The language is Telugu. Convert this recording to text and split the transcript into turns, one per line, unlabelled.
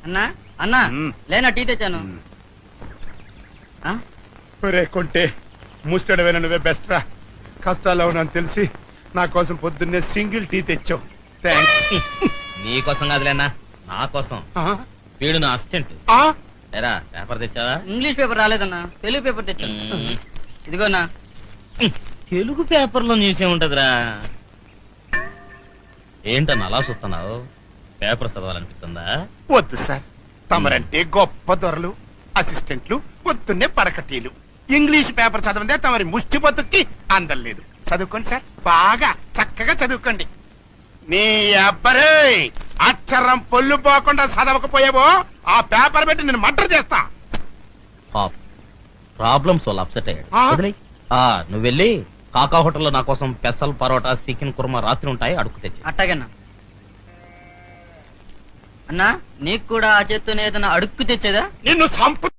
అన్నా అన్నా లేనా టీ తెచ్చాను.
ఒరే కొంటే ముస్టడవేనా నువ్వే బెస్ట్ రా. కష్టాల్లో ఉన్నాను తెలిసి నా కోసం పొద్దున్నే సింగిల్ టీ తెచ్చావు. థ్యాంక్స్.
నీకోసం కాదులేనా, నా కోసం. వీడు నా అసిస్టెంట్. ఏరా పేపర్ తెచ్చావా?
ఇంగ్లీష్ పేపర్ రాలేదన్నా, తెలుగు పేపర్ తెచ్చాను. ఇదిగోనా.
తెలుగు పేపర్లో న్యూస్ ఏముంటదిరా? ఏంటన్నా అలా చూస్తున్నావు? పేపర్ చదవాలనిపిస్తుందా?
వద్దు సార్, తమరంటే గొప్ప దొరలు, అసిస్టెంట్లు, పొద్దున్నే పరకటీలు. ఇంగ్లీష్ పేపర్ చదవందే తమరి ముష్టి బతుక్కి అందలేదు. చదువుకోండి సార్, బాగా చక్కగా చదువుకోండి. నీ అబ్బరే అక్షరం పొల్లు పోకుండా చదవకపోయావో ఆ పేపర్ పెట్టి నేను మర్డర్ చేస్తా.
ప్రాబ్లమ్స్ వాళ్ళు అప్సెట్ అయ్యాడు. వదిలేయ్. నువ్వు వెళ్ళి కాకా హోటల్లో నా కోసం పెసల్ పరోటా చికెన్ కుర్మా రాత్రి ఉంటాయి, అడుగు తెచ్చి.
అట్టాగన్నా. అన్నా నీకు కూడా ఆ చేత్తోనే ఏదైనా అడుక్కు తెచ్చేదా?
నిన్ను సంపు